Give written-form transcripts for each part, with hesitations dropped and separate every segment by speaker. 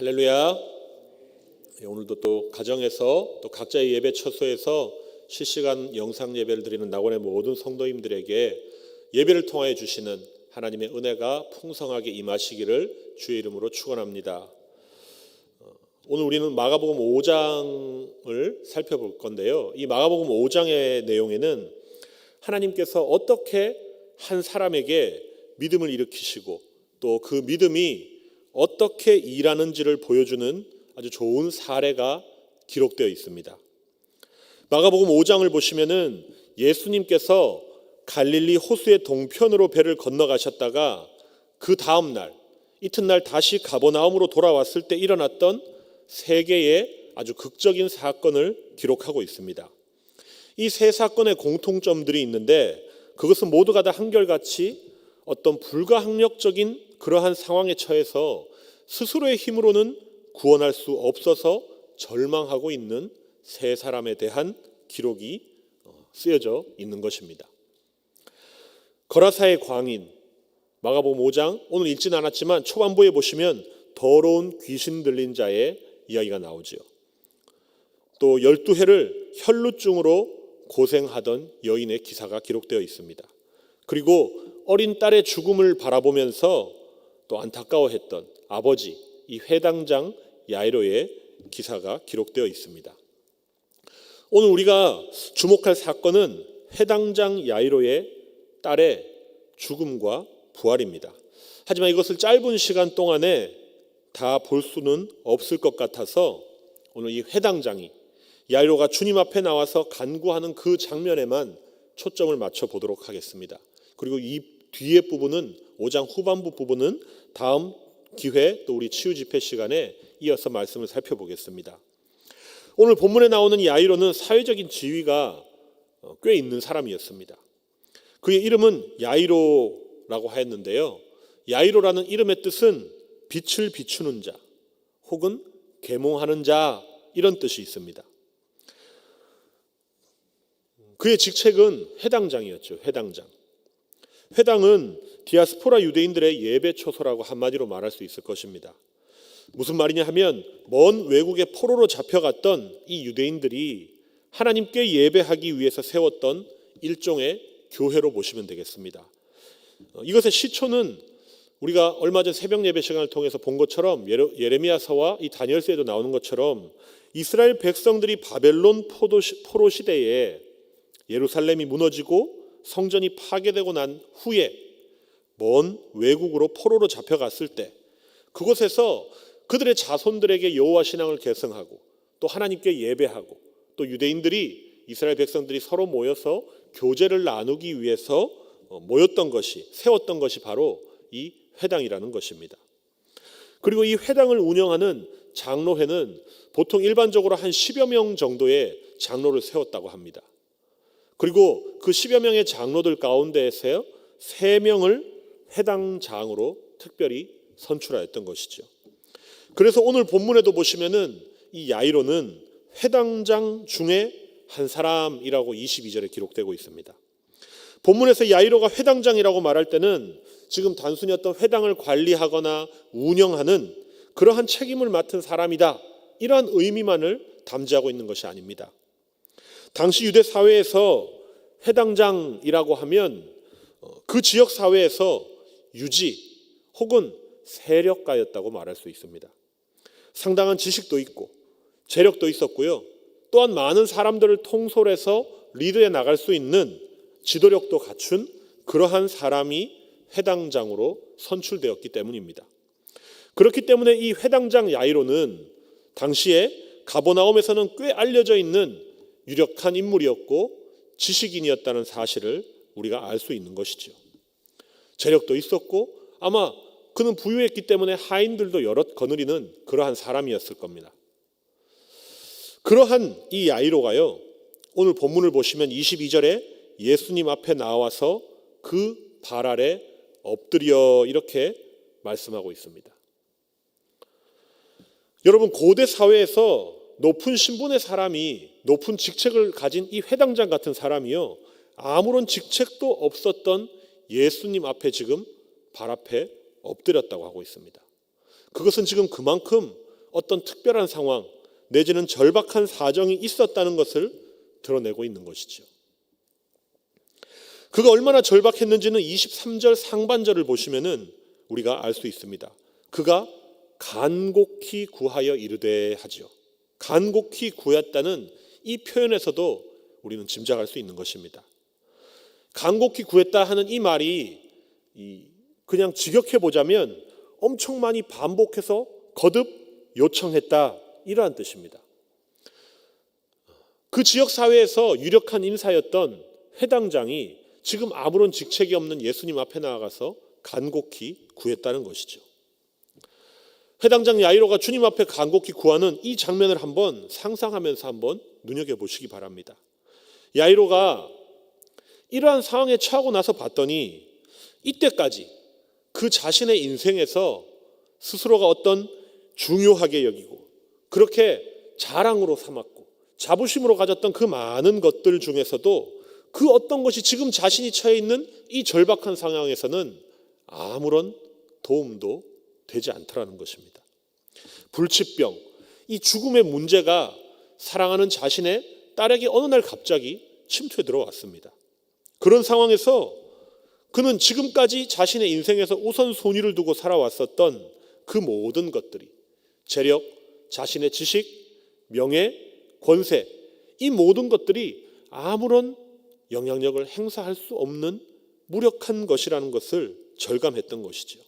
Speaker 1: 할렐루야. 오늘도 또 가정에서 또 각자의 예배 처소에서 실시간 영상 예배를 드리는 낙원의 모든 성도님들에게 예배를 통하여 주시는 하나님의 은혜가 풍성하게 임하시기를 주의 이름으로 축원합니다. 오늘 우리는 마가복음 5장을 살펴볼 건데요. 이 마가복음 5장의 내용에는 하나님께서 어떻게 한 사람에게 믿음을 일으키시고 또 그 믿음이 어떻게 일하는지를 보여주는 아주 좋은 사례가 기록되어 있습니다. 마가복음 5장을 보시면은 예수님께서 갈릴리 호수의 동편으로 배를 건너가셨다가 그 다음 날 이튿날 다시 가버나움으로 돌아왔을 때 일어났던 세 개의 아주 극적인 사건을 기록하고 있습니다. 이 세 사건의 공통점들이 있는데 그것은 모두가 다 한결같이 어떤 불가항력적인 그러한 상황에 처해서 스스로의 힘으로는 구원할 수 없어서 절망하고 있는 세 사람에 대한 기록이 쓰여져 있는 것입니다. 거라사의 광인, 마가복음 5장 오늘 읽지는 않았지만 초반부에 보시면 더러운 귀신 들린 자의 이야기가 나오죠. 또 12해를 혈루증으로 고생하던 여인의 기사가 기록되어 있습니다. 그리고 어린 딸의 죽음을 바라보면서 또 안타까워했던 아버지 이 회당장 야이로의 기사가 기록되어 있습니다. 오늘 우리가 주목할 사건은 회당장 야이로의 딸의 죽음과 부활입니다. 하지만 이것을 짧은 시간 동안에 다 볼 수는 없을 것 같아서 오늘 이 회당장이 야이로가 주님 앞에 나와서 간구하는 그 장면에만 초점을 맞춰 보도록 하겠습니다. 그리고 이 뒤에 부분은 5장 후반부 부분은 다음 기회 또 우리 치유 집회 시간에 이어서 말씀을 살펴보겠습니다. 오늘 본문에 나오는 이 야이로는 사회적인 지위가 꽤 있는 사람이었습니다. 그의 이름은 야이로라고 하였는데요. 야이로라는 이름의 뜻은 빛을 비추는 자 혹은 계몽하는 자 이런 뜻이 있습니다. 그의 직책은 회당장이었죠. 회당장. 회당은 디아스포라 유대인들의 예배 초소라고 한마디로 말할 수 있을 것입니다. 무슨 말이냐 하면 먼 외국의 포로로 잡혀갔던 이 유대인들이 하나님께 예배하기 위해서 세웠던 일종의 교회로 보시면 되겠습니다. 이것의 시초는 우리가 얼마 전 새벽 예배 시간을 통해서 본 것처럼 예레미야서와 이 다니엘서에도 나오는 것처럼 이스라엘 백성들이 바벨론 포로 시대에 예루살렘이 무너지고 성전이 파괴되고 난 후에 먼 외국으로 포로로 잡혀갔을 때 그곳에서 그들의 자손들에게 여호와 신앙을 계승하고 또 하나님께 예배하고 또 유대인들이 이스라엘 백성들이 서로 모여서 교제를 나누기 위해서 세웠던 것이 바로 이 회당이라는 것입니다. 그리고 이 회당을 운영하는 장로회는 보통 일반적으로 한 10여 명 정도의 장로를 세웠다고 합니다. 그리고 그 10여 명의 장로들 가운데에서 3명을 회당장으로 특별히 선출하였던 것이죠. 그래서 오늘 본문에도 보시면은 이 야이로는 회당장 중에 한 사람이라고 22절에 기록되고 있습니다. 본문에서 야이로가 회당장이라고 말할 때는 지금 단순히 어떤 회당을 관리하거나 운영하는 그러한 책임을 맡은 사람이다 이러한 의미만을 담지하고 있는 것이 아닙니다. 당시 유대 사회에서 회당장이라고 하면 그 지역 사회에서 유지 혹은 세력가였다고 말할 수 있습니다. 상당한 지식도 있고 재력도 있었고요. 또한 많은 사람들을 통솔해서 리드해 나갈 수 있는 지도력도 갖춘 그러한 사람이 회당장으로 선출되었기 때문입니다. 그렇기 때문에 이 회당장 야이로는 당시에 가버나움에서는 꽤 알려져 있는 유력한 인물이었고 지식인이었다는 사실을 우리가 알 수 있는 것이죠. 재력도 있었고 아마 그는 부유했기 때문에 하인들도 여럿 거느리는 그러한 사람이었을 겁니다. 그러한 이 야이로가요. 오늘 본문을 보시면 22절에 예수님 앞에 나와서 그 발 아래 엎드려 이렇게 말씀하고 있습니다. 여러분 고대 사회에서 높은 신분의 사람이 높은 직책을 가진 이 회당장 같은 사람이요 아무런 직책도 없었던 예수님 앞에 지금 발 앞에 엎드렸다고 하고 있습니다. 그것은 지금 그만큼 어떤 특별한 상황 내지는 절박한 사정이 있었다는 것을 드러내고 있는 것이죠. 그가 얼마나 절박했는지는 23절 상반절을 보시면은 우리가 알 수 있습니다. 그가 간곡히 구하여 이르되 하죠. 간곡히 구했다는 이 표현에서도 우리는 짐작할 수 있는 것입니다. 간곡히 구했다 하는 이 말이 그냥 직역해 보자면 엄청 많이 반복해서 거듭 요청했다, 이러한 뜻입니다. 그 지역 사회에서 유력한 인사였던 회당장이 지금 아무런 직책이 없는 예수님 앞에 나아가서 간곡히 구했다는 것이죠. 회당장 야이로가 주님 앞에 간곡히 구하는 이 장면을 한번 상상하면서 한번 눈여겨보시기 바랍니다. 야이로가 이러한 상황에 처하고 나서 봤더니 이때까지 그 자신의 인생에서 스스로가 어떤 중요하게 여기고 그렇게 자랑으로 삼았고 자부심으로 가졌던 그 많은 것들 중에서도 그 어떤 것이 지금 자신이 처해 있는 이 절박한 상황에서는 아무런 도움도 되지 않더라는 것입니다. 불치병, 이 죽음의 문제가 사랑하는 자신의 딸에게 어느 날 갑자기 침투해 들어왔습니다. 그런 상황에서 그는 지금까지 자신의 인생에서 우선순위를 두고 살아왔었던 그 모든 것들이 재력, 자신의 지식, 명예, 권세, 이 모든 것들이 아무런 영향력을 행사할 수 없는 무력한 것이라는 것을 절감했던 것이죠.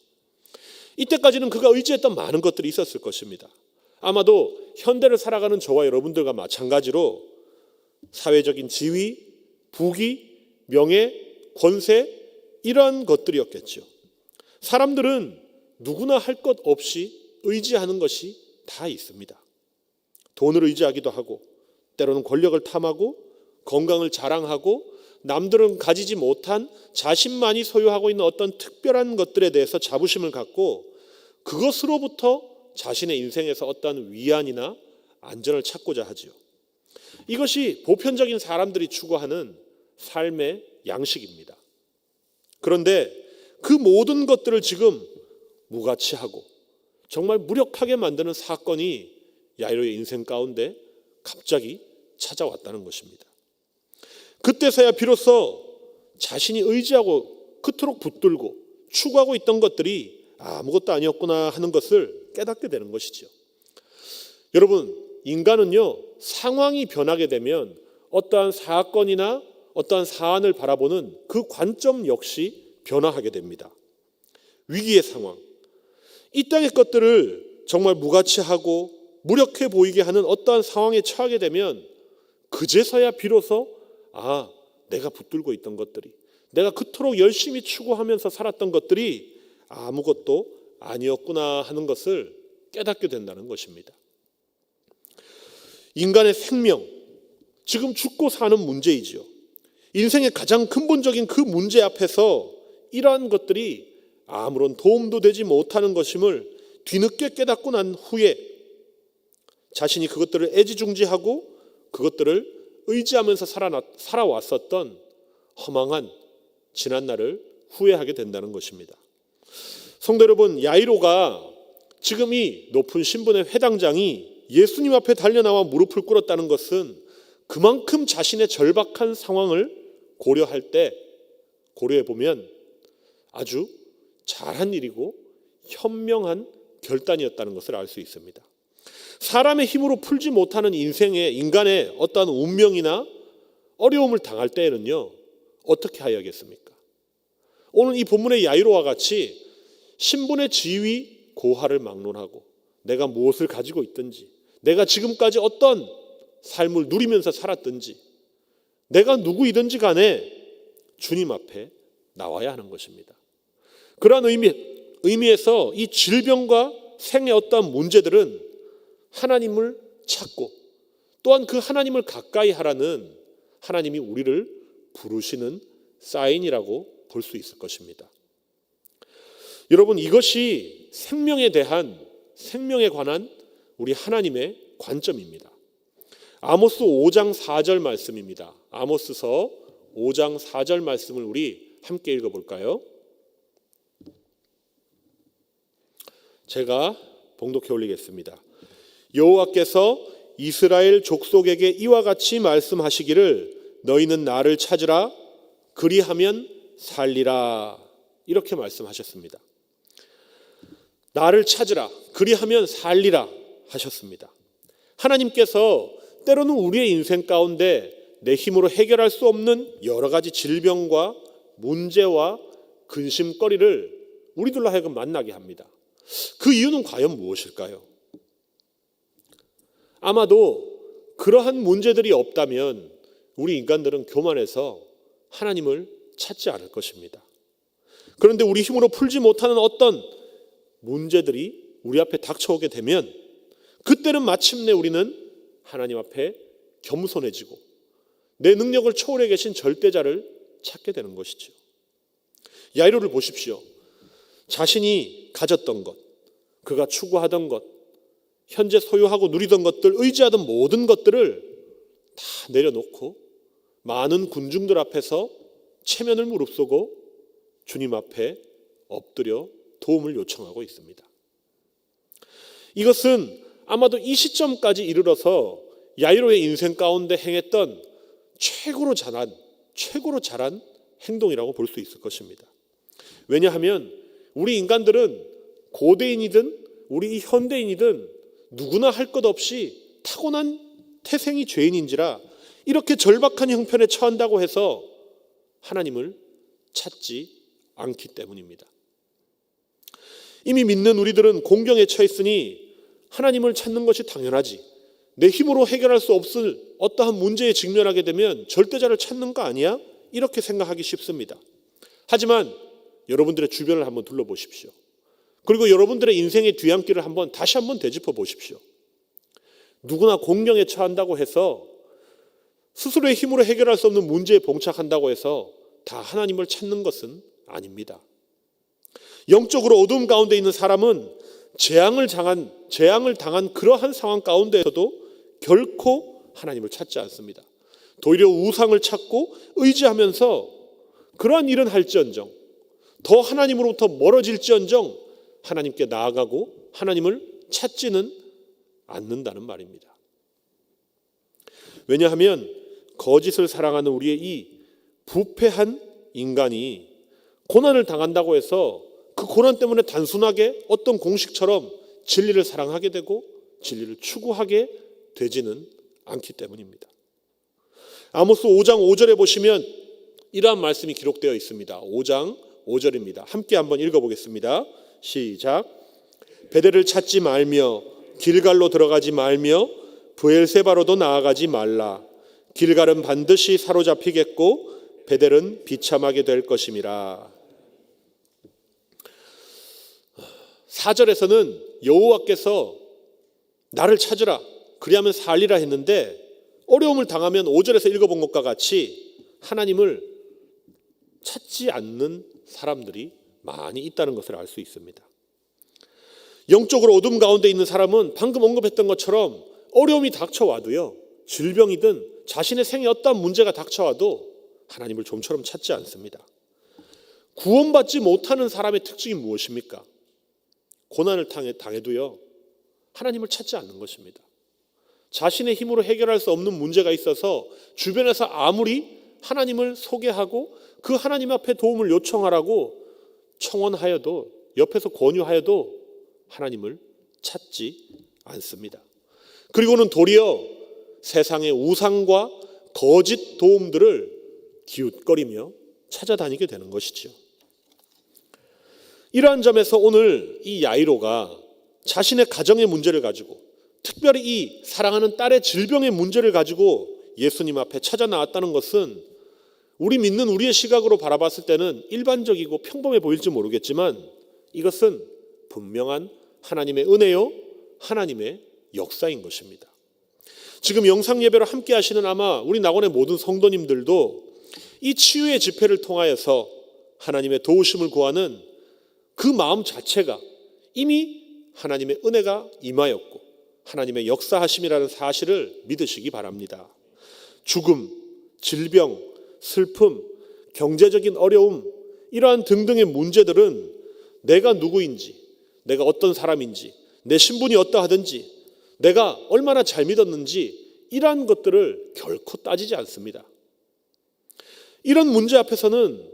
Speaker 1: 이때까지는 그가 의지했던 많은 것들이 있었을 것입니다. 아마도 현대를 살아가는 저와 여러분들과 마찬가지로 사회적인 지위, 부귀, 명예, 권세, 이러한 것들이었겠죠. 사람들은 누구나 할 것 없이 의지하는 것이 다 있습니다. 돈을 의지하기도 하고 때로는 권력을 탐하고 건강을 자랑하고 남들은 가지지 못한 자신만이 소유하고 있는 어떤 특별한 것들에 대해서 자부심을 갖고 그것으로부터 자신의 인생에서 어떤 위안이나 안전을 찾고자 하지요. 이것이 보편적인 사람들이 추구하는 삶의 양식입니다. 그런데 그 모든 것들을 지금 무가치하고 정말 무력하게 만드는 사건이 야이로의 인생 가운데 갑자기 찾아왔다는 것입니다. 그때서야 비로소 자신이 의지하고 그토록 붙들고 추구하고 있던 것들이 아무것도 아니었구나 하는 것을 깨닫게 되는 것이죠. 여러분, 인간은요, 상황이 변하게 되면 어떠한 사건이나 어떠한 사안을 바라보는 그 관점 역시 변화하게 됩니다. 위기의 상황, 이 땅의 것들을 정말 무가치하고 무력해 보이게 하는 어떠한 상황에 처하게 되면 그제서야 비로소 내가 붙들고 있던 것들이, 내가 그토록 열심히 추구하면서 살았던 것들이 아무것도 아니었구나 하는 것을 깨닫게 된다는 것입니다. 인간의 생명, 지금 죽고 사는 문제이지요. 인생의 가장 근본적인 그 문제 앞에서 이러한 것들이 아무런 도움도 되지 못하는 것임을 뒤늦게 깨닫고 난 후에 자신이 그것들을 애지중지하고 그것들을 의지하면서 살아왔었던 허망한 지난날을 후회하게 된다는 것입니다. 성도 여러분, 야이로가 지금 이 높은 신분의 회당장이 예수님 앞에 달려나와 무릎을 꿇었다는 것은 그만큼 자신의 절박한 상황을 고려해 보면 아주 잘한 일이고 현명한 결단이었다는 것을 알 수 있습니다. 사람의 힘으로 풀지 못하는 인간의 어떠한 운명이나 어려움을 당할 때에는요, 어떻게 하여야겠습니까? 오늘 이 본문의 야이로와 같이 신분의 지위, 고하를 막론하고 내가 무엇을 가지고 있든지, 내가 지금까지 어떤 삶을 누리면서 살았든지, 내가 누구이든지 간에 주님 앞에 나와야 하는 것입니다. 그러한 의미에서 이 질병과 생의 어떠한 문제들은 하나님을 찾고 또한 그 하나님을 가까이 하라는 하나님이 우리를 부르시는 사인이라고 볼 수 있을 것입니다. 여러분, 이것이 생명에 관한 우리 하나님의 관점입니다. 아모스 5장 4절 말씀입니다. 아모스서 5장 4절 말씀을 우리 함께 읽어볼까요? 제가 봉독해 올리겠습니다. 여호와께서 이스라엘 족속에게 이와 같이 말씀하시기를 너희는 나를 찾으라 그리하면 살리라. 이렇게 말씀하셨습니다. 나를 찾으라 그리하면 살리라 하셨습니다. 하나님께서 때로는 우리의 인생 가운데 내 힘으로 해결할 수 없는 여러 가지 질병과 문제와 근심거리를 우리들로 하여금 만나게 합니다. 그 이유는 과연 무엇일까요? 아마도 그러한 문제들이 없다면 우리 인간들은 교만해서 하나님을 찾지 않을 것입니다. 그런데 우리 힘으로 풀지 못하는 어떤 문제들이 우리 앞에 닥쳐오게 되면 그때는 마침내 우리는 하나님 앞에 겸손해지고 내 능력을 초월해 계신 절대자를 찾게 되는 것이죠. 야이로를 보십시오. 자신이 가졌던 것, 그가 추구하던 것, 현재 소유하고 누리던 것들, 의지하던 모든 것들을 다 내려놓고 많은 군중들 앞에서 체면을 무릅쓰고 주님 앞에 엎드려 도움을 요청하고 있습니다. 이것은 아마도 이 시점까지 이르러서 야이로의 인생 가운데 행했던 최고로 잘한 행동이라고 볼 수 있을 것입니다. 왜냐하면 우리 인간들은 고대인이든 우리 현대인이든 누구나 할 것 없이 타고난 태생이 죄인인지라 이렇게 절박한 형편에 처한다고 해서 하나님을 찾지 않기 때문입니다. 이미 믿는 우리들은 공경에 처했으니 하나님을 찾는 것이 당연하지. 내 힘으로 해결할 수 없을 어떠한 문제에 직면하게 되면 절대자를 찾는 거 아니야? 이렇게 생각하기 쉽습니다. 하지만 여러분들의 주변을 한번 둘러보십시오. 그리고 여러분들의 인생의 뒤안길을 다시 한번 되짚어 보십시오. 누구나 공경에 처한다고 해서 스스로의 힘으로 해결할 수 없는 문제에 봉착한다고 해서 다 하나님을 찾는 것은 아닙니다. 영적으로 어두움 가운데 있는 사람은 재앙을 당한 그러한 상황 가운데에서도 결코 하나님을 찾지 않습니다. 도리어 우상을 찾고 의지하면서 그러한 일은 할지언정 더 하나님으로부터 멀어질지언정 하나님께 나아가고 하나님을 찾지는 않는다는 말입니다. 왜냐하면 거짓을 사랑하는 우리의 이 부패한 인간이 고난을 당한다고 해서 그 고난 때문에 단순하게 어떤 공식처럼 진리를 사랑하게 되고 진리를 추구하게 되지는 않기 때문입니다. 아모스 5장 5절에 보시면 이러한 말씀이 기록되어 있습니다. 5장 5절입니다. 함께 한번 읽어보겠습니다. 시작. 베델을 찾지 말며 길갈로 들어가지 말며 브엘세바로도 나아가지 말라. 길갈은 반드시 사로잡히겠고 베델은 비참하게 될 것임이라. 4절에서는 여호와께서 나를 찾으라 그리하면 살리라 했는데 어려움을 당하면 5절에서 읽어본 것과 같이 하나님을 찾지 않는 사람들이 많이 있다는 것을 알 수 있습니다. 영적으로 어둠 가운데 있는 사람은 방금 언급했던 것처럼 어려움이 닥쳐와도요, 질병이든 자신의 생에 어떠한 문제가 닥쳐와도 하나님을 좀처럼 찾지 않습니다. 구원받지 못하는 사람의 특징이 무엇입니까? 고난을 당해도요, 하나님을 찾지 않는 것입니다. 자신의 힘으로 해결할 수 없는 문제가 있어서 주변에서 아무리 하나님을 소개하고 그 하나님 앞에 도움을 요청하라고 청원하여도, 옆에서 권유하여도 하나님을 찾지 않습니다. 그리고는 도리어 세상의 우상과 거짓 도움들을 기웃거리며 찾아다니게 되는 것이지요. 이러한 점에서 오늘 이 야이로가 자신의 가정의 문제를 가지고, 특별히 이 사랑하는 딸의 질병의 문제를 가지고 예수님 앞에 찾아 나왔다는 것은 우리 믿는 우리의 시각으로 바라봤을 때는 일반적이고 평범해 보일지 모르겠지만 이것은 분명한 하나님의 은혜요, 하나님의 역사인 것입니다. 지금 영상 예배로 함께 하시는 아마 우리 낙원의 모든 성도님들도 이 치유의 집회를 통하여서 하나님의 도우심을 구하는 그 마음 자체가 이미 하나님의 은혜가 임하였고 하나님의 역사하심이라는 사실을 믿으시기 바랍니다. 죽음, 질병, 슬픔, 경제적인 어려움, 이러한 등등의 문제들은 내가 누구인지, 내가 어떤 사람인지, 내 신분이 어떠하든지 내가 얼마나 잘 믿었는지 이러한 것들을 결코 따지지 않습니다. 이런 문제 앞에서는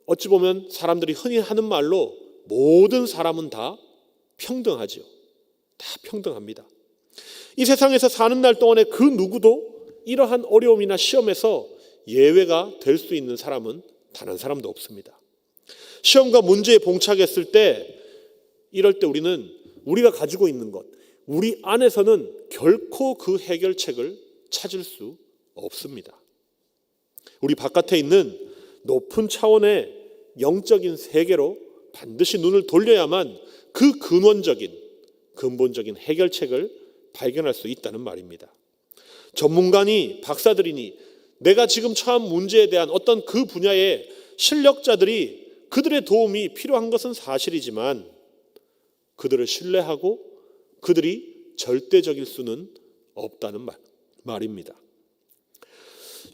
Speaker 1: 어찌 보면 사람들이 흔히 하는 말로 모든 사람은 다 평등하지요. 다 평등합니다. 이 세상에서 사는 날 동안에 그 누구도 이러한 어려움이나 시험에서 예외가 될 수 있는 사람은 단 한 사람도 없습니다. 시험과 문제에 봉착했을 때 이럴 때 우리는 우리가 가지고 있는 것, 우리 안에서는 결코 그 해결책을 찾을 수 없습니다. 우리 바깥에 있는 높은 차원의 영적인 세계로 반드시 눈을 돌려야만 그 근본적인 해결책을 발견할 수 있다는 말입니다. 전문가니 박사들이니 내가 지금 처한 문제에 대한 어떤 그 분야의 실력자들이 그들의 도움이 필요한 것은 사실이지만 그들을 신뢰하고 그들이 절대적일 수는 없다는 말입니다.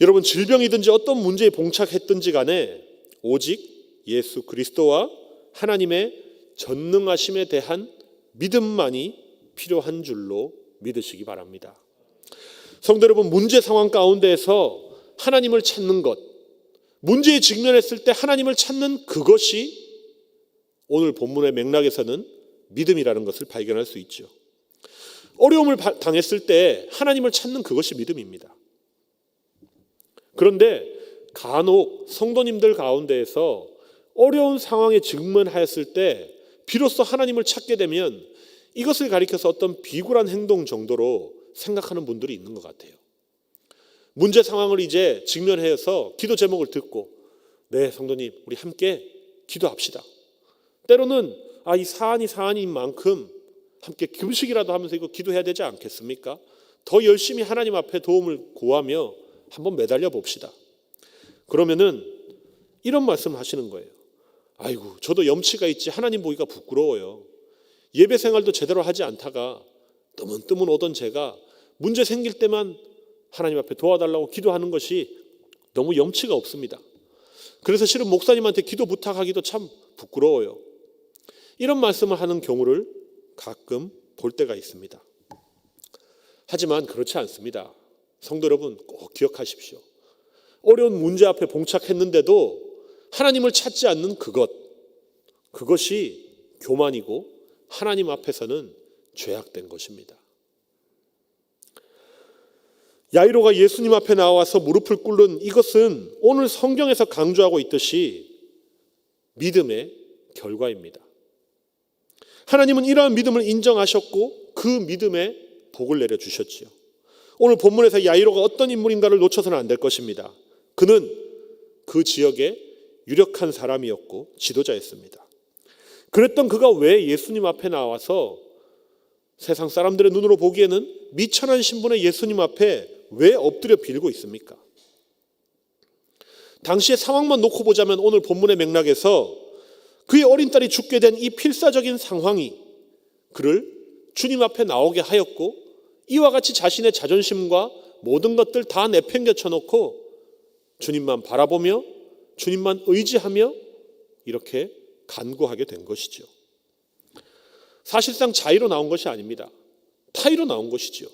Speaker 1: 여러분, 질병이든지 어떤 문제에 봉착했든지 간에 오직 예수 그리스도와 하나님의 전능하심에 대한 믿음만이 필요한 줄로 믿으시기 바랍니다. 성도 여러분, 문제 상황 가운데에서 하나님을 찾는 것, 문제에 직면했을 때 하나님을 찾는 그것이 오늘 본문의 맥락에서는 믿음이라는 것을 발견할 수 있죠. 어려움을 당했을 때 하나님을 찾는 그것이 믿음입니다. 그런데 간혹 성도님들 가운데에서 어려운 상황에 직면하였을 때 비로소 하나님을 찾게 되면 이것을 가리켜서 어떤 비굴한 행동 정도로 생각하는 분들이 있는 것 같아요. 문제 상황을 이제 직면해서 기도 제목을 듣고 네, 성도님 우리 함께 기도합시다. 때로는 이 사안인 만큼 함께 금식이라도 하면서 이거 기도해야 되지 않겠습니까? 더 열심히 하나님 앞에 도움을 구하며 한번 매달려 봅시다. 그러면은 이런 말씀 하시는 거예요. 아이고, 저도 염치가 있지 하나님 보기가 부끄러워요. 예배 생활도 제대로 하지 않다가 뜨문뜨문 오던 제가 문제 생길 때만 하나님 앞에 도와달라고 기도하는 것이 너무 염치가 없습니다. 그래서 실은 목사님한테 기도 부탁하기도 참 부끄러워요. 이런 말씀을 하는 경우를 가끔 볼 때가 있습니다. 하지만 그렇지 않습니다. 성도 여러분, 꼭 기억하십시오. 어려운 문제 앞에 봉착했는데도 하나님을 찾지 않는 그것이 교만이고 하나님 앞에서는 죄악된 것입니다. 야이로가 예수님 앞에 나와서 무릎을 꿇는 이것은 오늘 성경에서 강조하고 있듯이 믿음의 결과입니다. 하나님은 이러한 믿음을 인정하셨고 그 믿음에 복을 내려주셨지요. 오늘 본문에서 야이로가 어떤 인물인가를 놓쳐서는 안 될 것입니다. 그는 그 지역의 유력한 사람이었고 지도자였습니다. 그랬던 그가 왜 예수님 앞에 나와서 세상 사람들의 눈으로 보기에는 미천한 신분의 예수님 앞에 왜 엎드려 빌고 있습니까? 당시의 상황만 놓고 보자면 오늘 본문의 맥락에서 그의 어린 딸이 죽게 된 이 필사적인 상황이 그를 주님 앞에 나오게 하였고 이와 같이 자신의 자존심과 모든 것들 다 내팽개쳐 놓고 주님만 바라보며 주님만 의지하며 이렇게 간구하게 된 것이죠. 사실상 자의로 나온 것이 아닙니다. 타의로 나온 것이죠.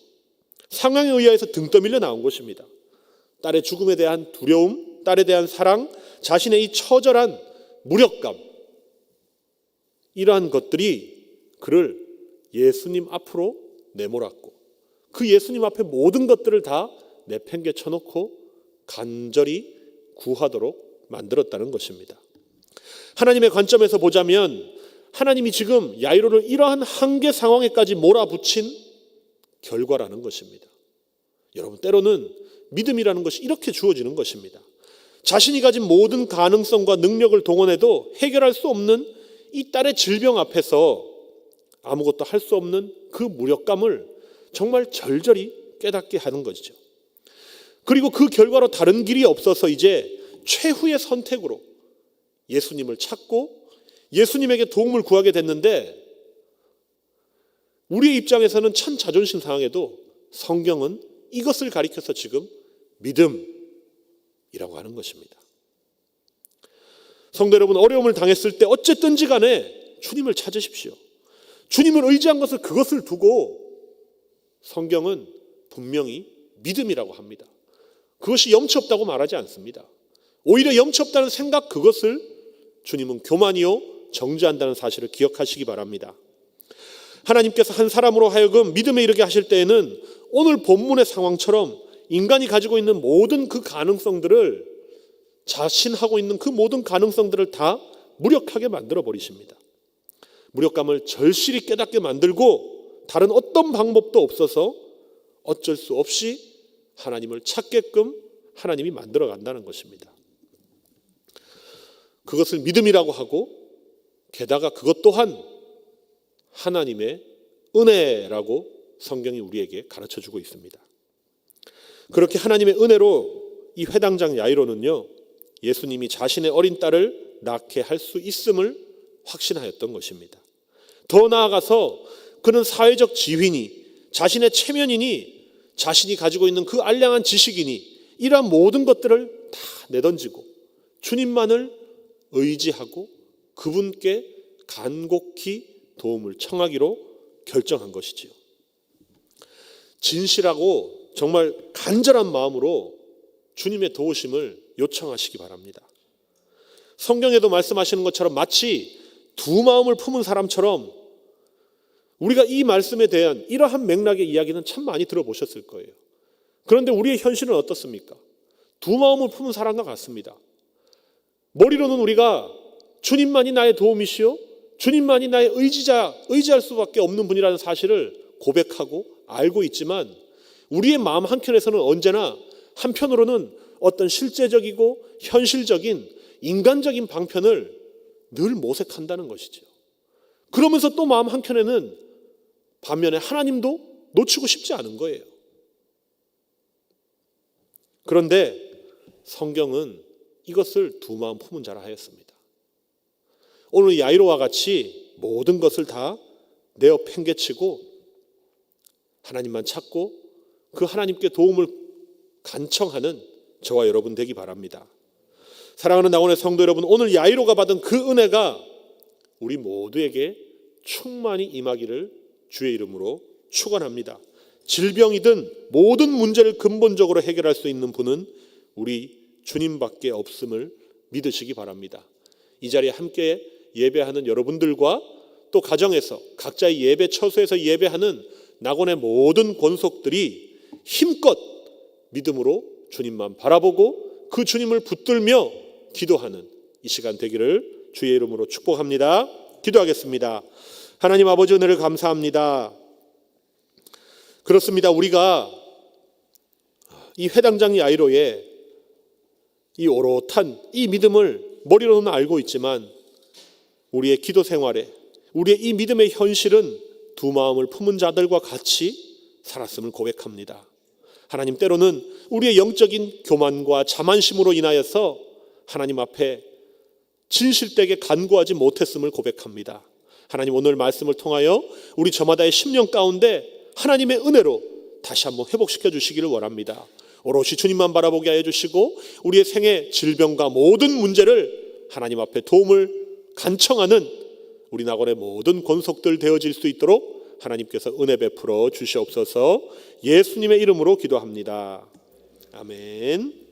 Speaker 1: 상황에 의해서 등 떠밀려 나온 것입니다. 딸의 죽음에 대한 두려움, 딸에 대한 사랑, 자신의 이 처절한 무력감, 이러한 것들이 그를 예수님 앞으로 내몰았고 그 예수님 앞에 모든 것들을 다 내팽개쳐 놓고 간절히 구하도록 만들었다는 것입니다. 하나님의 관점에서 보자면 하나님이 지금 야이로를 이러한 한계 상황에까지 몰아붙인 결과라는 것입니다. 여러분, 때로는 믿음이라는 것이 이렇게 주어지는 것입니다. 자신이 가진 모든 가능성과 능력을 동원해도 해결할 수 없는 이 딸의 질병 앞에서 아무것도 할 수 없는 그 무력감을 정말 절절히 깨닫게 하는 것이죠. 그리고 그 결과로 다른 길이 없어서 이제 최후의 선택으로 예수님을 찾고 예수님에게 도움을 구하게 됐는데 우리의 입장에서는 천 자존심 상황에도 성경은 이것을 가리켜서 지금 믿음이라고 하는 것입니다. 성도 여러분, 어려움을 당했을 때 어쨌든지 간에 주님을 찾으십시오. 주님을 의지한 것을 그것을 두고 성경은 분명히 믿음이라고 합니다. 그것이 염치 없다고 말하지 않습니다. 오히려 염치 없다는 생각, 그것을 주님은 교만이요 정죄한다는 사실을 기억하시기 바랍니다. 하나님께서 한 사람으로 하여금 믿음에 이르게 하실 때에는 오늘 본문의 상황처럼 인간이 가지고 있는 모든 그 가능성들을, 자신하고 있는 그 모든 가능성들을 다 무력하게 만들어 버리십니다. 무력감을 절실히 깨닫게 만들고 다른 어떤 방법도 없어서 어쩔 수 없이 하나님을 찾게끔 하나님이 만들어 간다는 것입니다. 그것을 믿음이라고 하고, 게다가 그것 또한 하나님의 은혜라고 성경이 우리에게 가르쳐주고 있습니다. 그렇게 하나님의 은혜로 이 회당장 야이로는요, 예수님이 자신의 어린 딸을 낳게 할 수 있음을 확신하였던 것입니다. 더 나아가서 그는 사회적 지위니, 자신의 체면이니, 자신이 가지고 있는 그 알량한 지식이니, 이러한 모든 것들을 다 내던지고 주님만을 의지하고 그분께 간곡히 도움을 청하기로 결정한 것이지요. 진실하고 정말 간절한 마음으로 주님의 도우심을 요청하시기 바랍니다. 성경에도 말씀하시는 것처럼 마치 두 마음을 품은 사람처럼, 우리가 이 말씀에 대한 이러한 맥락의 이야기는 참 많이 들어보셨을 거예요. 그런데 우리의 현실은 어떻습니까? 두 마음을 품은 사람과 같습니다. 머리로는 우리가 주님만이 나의 도움이시요, 주님만이 나의 의지할 수밖에 없는 분이라는 사실을 고백하고 알고 있지만, 우리의 마음 한켠에서는 언제나 한편으로는 어떤 실제적이고 현실적인 인간적인 방편을 늘 모색한다는 것이죠. 그러면서 또 마음 한켠에는 반면에 하나님도 놓치고 싶지 않은 거예요. 그런데 성경은 이것을 두 마음 품은 자라 하였습니다. 오늘 야이로와 같이 모든 것을 다 내어 팽개치고 하나님만 찾고 그 하나님께 도움을 간청하는 저와 여러분 되기 바랍니다. 사랑하는 나원의 성도 여러분, 오늘 야이로가 받은 그 은혜가 우리 모두에게 충만히 임하기를 주의 이름으로 축원합니다. 질병이든 모든 문제를 근본적으로 해결할 수 있는 분은 우리 주님밖에 없음을 믿으시기 바랍니다. 이 자리에 함께 예배하는 여러분들과 또 가정에서 각자의 예배 처소에서 예배하는 낙원의 모든 권속들이 힘껏 믿음으로 주님만 바라보고 그 주님을 붙들며 기도하는 이 시간 되기를 주의 이름으로 축복합니다. 기도하겠습니다. 하나님 아버지, 은혜를 감사합니다. 그렇습니다. 우리가 이 회당장 야이로의 이 오롯한 이 믿음을 머리로는 알고 있지만, 우리의 기도 생활에 우리의 이 믿음의 현실은 두 마음을 품은 자들과 같이 살았음을 고백합니다. 하나님, 때로는 우리의 영적인 교만과 자만심으로 인하여서 하나님 앞에 진실되게 간구하지 못했음을 고백합니다. 하나님, 오늘 말씀을 통하여 우리 저마다의 심령 가운데 하나님의 은혜로 다시 한번 회복시켜 주시기를 원합니다. 오롯이 주님만 바라보게 하여 주시고 우리의 생애 질병과 모든 문제를 하나님 앞에 도움을 간청하는 우리 낙원의 모든 권속들 되어질 수 있도록 하나님께서 은혜 베풀어 주시옵소서. 예수님의 이름으로 기도합니다. 아멘.